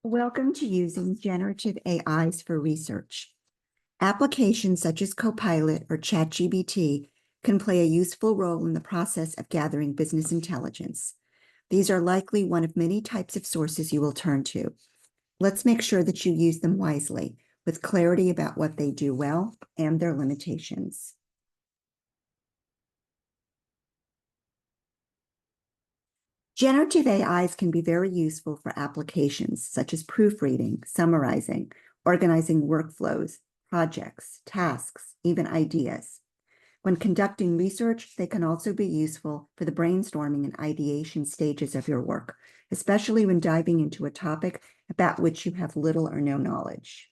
Welcome to using generative AIs for research. Applications such as Copilot or ChatGPT can play a useful role in the process of gathering business intelligence. These are likely one of many types of sources you will turn to. Let's make sure that you use them wisely, with clarity about what they do well and their limitations. Generative AIs can be very useful for applications such as proofreading, summarizing, organizing workflows, projects, tasks, even ideas. When conducting research, they can also be useful for the brainstorming and ideation stages of your work, especially when diving into a topic about which you have little or no knowledge.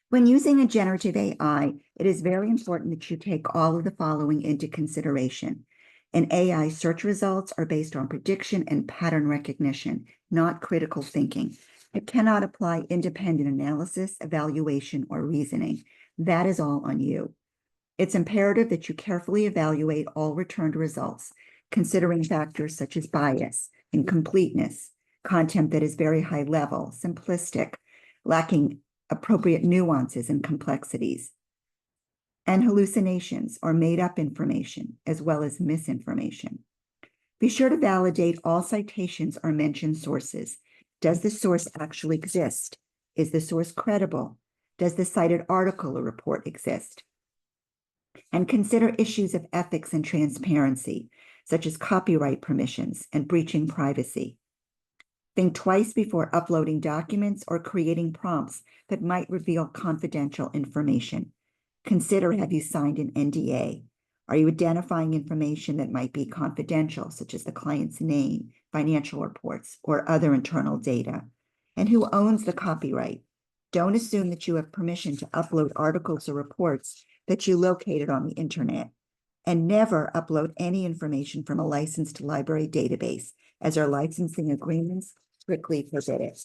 When using a generative AI, it is very important that you take all of the following into consideration. An AI search results are based on prediction and pattern recognition, not critical thinking. It cannot apply independent analysis, evaluation, or reasoning. That is all on you. It's imperative that you carefully evaluate all returned results, considering factors such as bias, incompleteness, content that is very high level, simplistic, lacking appropriate nuances and complexities, and hallucinations or made-up information, as well as misinformation. Be sure to validate all citations or mentioned sources. Does the source actually exist? Is the source credible? Does the cited article or report exist? And consider issues of ethics and transparency, such as copyright permissions and breaching privacy. Think twice before uploading documents or creating prompts that might reveal confidential information. Consider, have you signed an NDA? Are you identifying information that might be confidential, such as the client's name, financial reports, or other internal data? And who owns the copyright? Don't assume that you have permission to upload articles or reports that you located on the internet. And never upload any information from a licensed library database, as our licensing agreements strictly forbid it.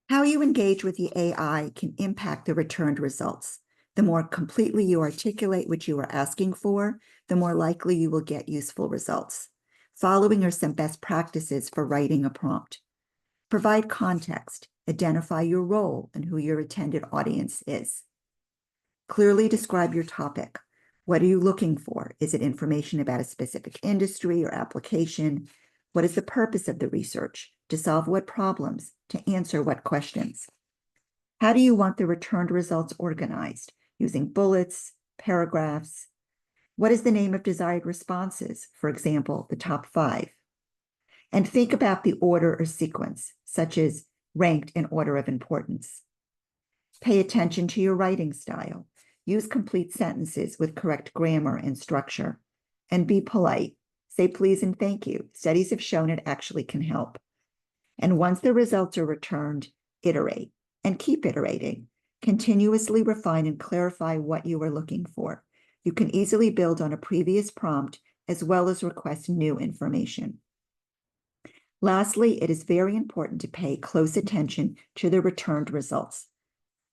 How you engage with the AI can impact the returned results. The more completely you articulate what you are asking for, the more likely you will get useful results. Following are some best practices for writing a prompt. Provide context. Identify your role and who your intended audience is. Clearly describe your topic. What are you looking for? Is it information about a specific industry or application? What is the purpose of the research? To solve what problems? To answer what questions? How do you want the returned results organized? Using bullets, paragraphs? What is the name of desired responses? For example, the top 5. And think about the order or sequence, such as ranked in order of importance. Pay attention to your writing style. Use complete sentences with correct grammar and structure. And be polite. Say please and thank you. Studies have shown it actually can help. And once the results are returned, iterate and keep iterating. Continuously refine and clarify what you are looking for. You can easily build on a previous prompt as well as request new information. Lastly, it is very important to pay close attention to the returned results.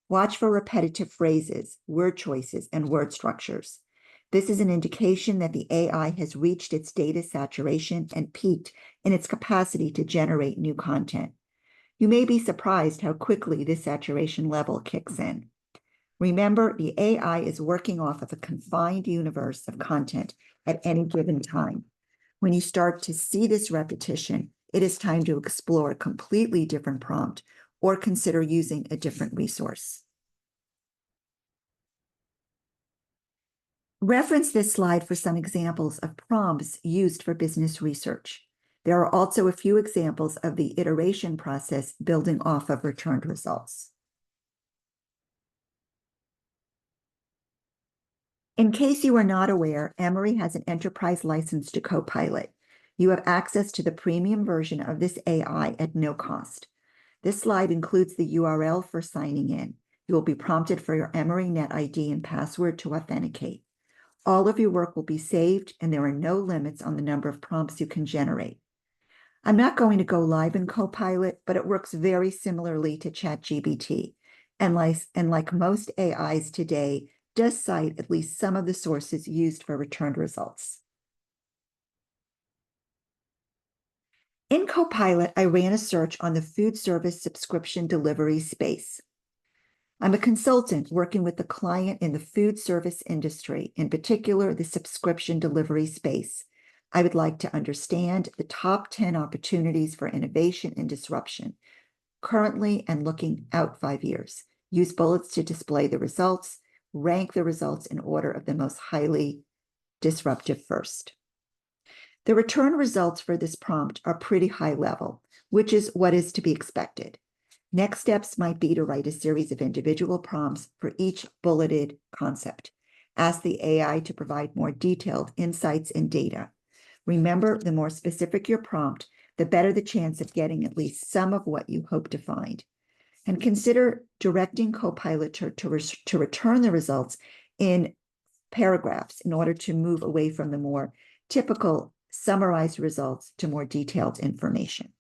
Watch for repetitive phrases, word choices, and word structures. This is an indication that the AI has reached its data saturation and peaked in its capacity to generate new content. You may be surprised how quickly this saturation level kicks in. Remember, the AI is working off of a confined universe of content at any given time. When you start to see this repetition, it is time to explore a completely different prompt or consider using a different resource. Reference this slide for some examples of prompts used for business research. There are also a few examples of the iteration process building off of returned results. In case you are not aware, Emory has an enterprise license to Copilot. You have access to the premium version of this AI at no cost. This slide includes the URL for signing in. You will be prompted for your Emory Net ID and password to authenticate. All of your work will be saved, and there are no limits on the number of prompts you can generate. I'm not going to go live in Copilot, but it works very similarly to ChatGPT. And like most AIs today, does cite at least some of the sources used for returned results. In Copilot, I ran a search on the food service subscription delivery space. I'm a consultant working with the client in the food service industry, in particular, the subscription delivery space. I would like to understand the top 10 opportunities for innovation and disruption, currently and looking out 5 years. Use bullets to display the results, rank the results in order of the most highly disruptive first. The return results for this prompt are pretty high level, which is what is to be expected. Next steps might be to write a series of individual prompts for each bulleted concept. Ask the AI to provide more detailed insights and data. Remember, the more specific your prompt, the better the chance of getting at least some of what you hope to find. And consider directing Copilot to return the results in paragraphs in order to move away from the more typical summarized results to more detailed information.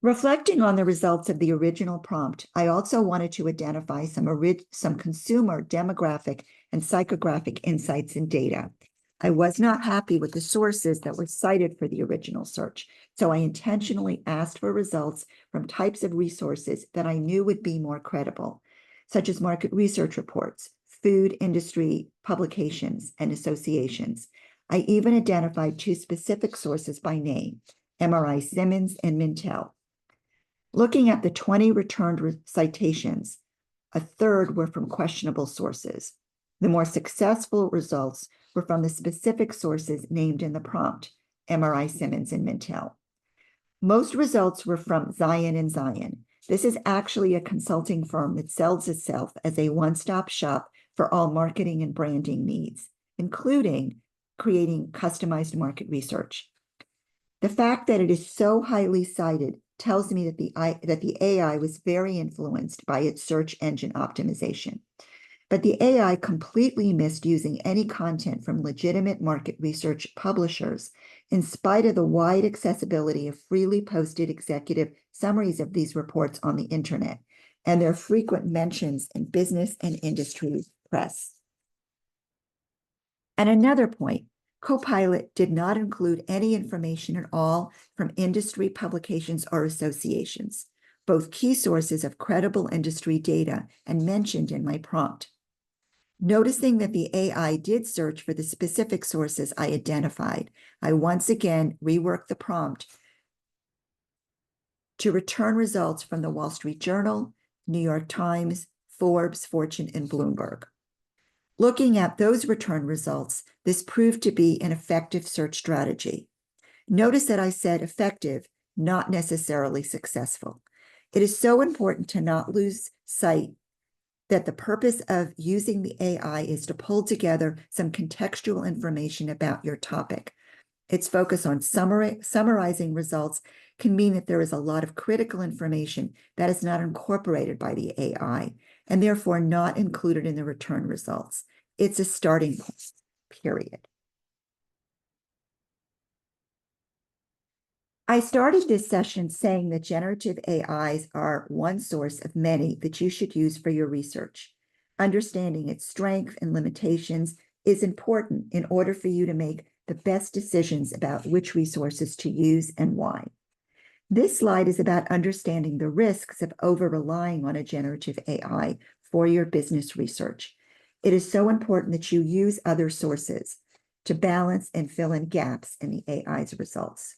Reflecting on the results of the original prompt, I also wanted to identify some consumer demographic and psychographic insights and data. I was not happy with the sources that were cited for the original search, so I intentionally asked for results from types of resources that I knew would be more credible, such as market research reports, food industry publications, and associations. I even identified 2 specific sources by name, MRI Simmons and Mintel. Looking at the 20 returned citations, a third were from questionable sources. The more successful results were from the specific sources named in the prompt, MRI Simmons and Mintel. Most results were from Zion and Zion. This is actually a consulting firm that sells itself as a one-stop shop for all marketing and branding needs, including creating customized market research. The fact that it is so highly cited tells me that the AI was very influenced by its search engine optimization. But the AI completely missed using any content from legitimate market research publishers, in spite of the wide accessibility of freely posted executive summaries of these reports on the internet and their frequent mentions in business and industry press. And another point, Copilot did not include any information at all from industry publications or associations, both key sources of credible industry data and mentioned in my prompt. Noticing that the AI did search for the specific sources I identified, I once again reworked the prompt to return results from the Wall Street Journal, New York Times, Forbes, Fortune, and Bloomberg. Looking at those return results, this proved to be an effective search strategy. Notice that I said effective, not necessarily successful. It is so important to not lose sight that the purpose of using the AI is to pull together some contextual information about your topic. Its focus on summarizing results can mean that there is a lot of critical information that is not incorporated by the AI and therefore not included in the return results. It's a starting point, period. I started this session saying that generative AIs are one source of many that you should use for your research. Understanding its strength and limitations is important in order for you to make the best decisions about which resources to use and why. This slide is about understanding the risks of over-relying on a generative AI for your business research. It is so important that you use other sources to balance and fill in gaps in the AI's results.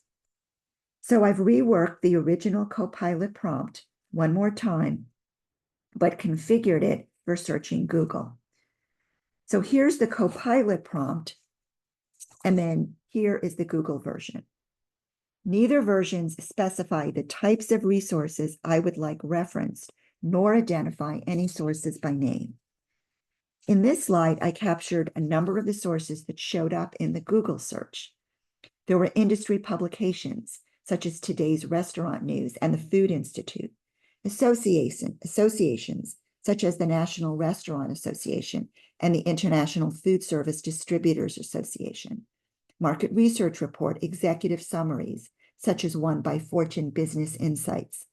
So I've reworked the original Copilot prompt one more time, but configured it for searching Google. So here's the Copilot prompt, and then here is the Google version. Neither versions specify the types of resources I would like referenced, nor identify any sources by name. In this slide, I captured a number of the sources that showed up in the Google search. There were industry publications, such as Today's Restaurant News and the Food Institute, associations, such as the National Restaurant Association and the International Food Service Distributors Association, market research report executive summaries, such as one by Fortune Business Insights,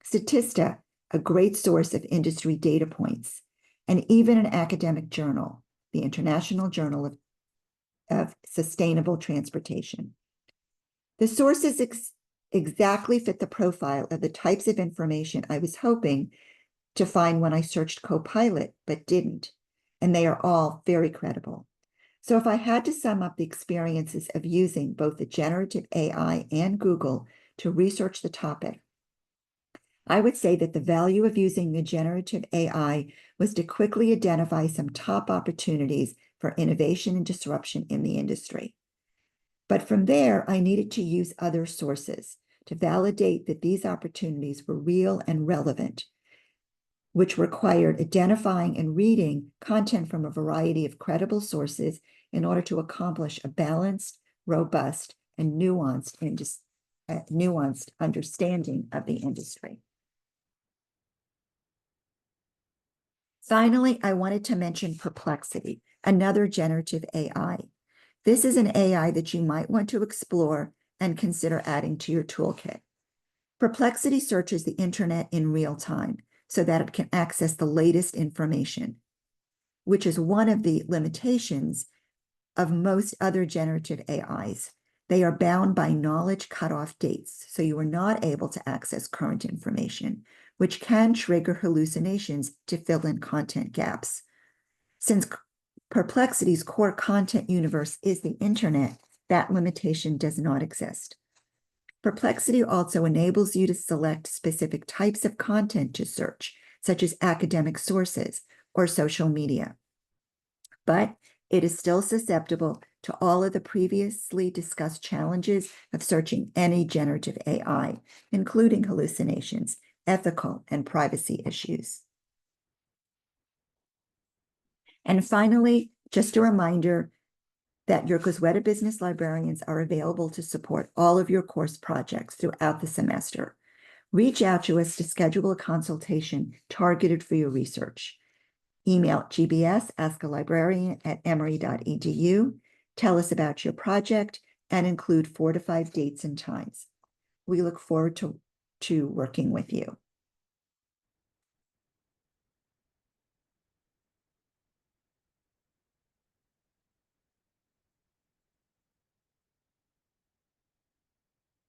Statista, a great source of industry data points, and even an academic journal, the International Journal of of sustainable transportation. The sources exactly fit the profile of the types of information I was hoping to find when I searched Copilot, but didn't. And they are all very credible. So if I had to sum up the experiences of using both the generative AI and Google to research the topic, I would say that the value of using the generative AI was to quickly identify some top opportunities for innovation and disruption in the industry. But from there, I needed to use other sources to validate that these opportunities were real and relevant, which required identifying and reading content from a variety of credible sources in order to accomplish a balanced, robust, and nuanced understanding of the industry. Finally, I wanted to mention Perplexity, another generative AI. This is an AI that you might want to explore and consider adding to your toolkit. Perplexity searches the internet in real time so that it can access the latest information, which is one of the limitations of most other generative AIs. They are bound by knowledge cutoff dates, so you are not able to access current information, which can trigger hallucinations to fill in content gaps. Since Perplexity's core content universe is the internet, that limitation does not exist. Perplexity also enables you to select specific types of content to search, such as academic sources or social media. But it is still susceptible to all of the previously discussed challenges of searching any generative AI, including hallucinations, ethical and privacy issues. And finally, just a reminder that your Gosweda Business Librarians are available to support all of your course projects throughout the semester. Reach out to us to schedule a consultation targeted for your research. Email gbs, askalibrarian@emory.edu, tell us about your project, and include 4 to 5 dates and times. We look forward to working with you.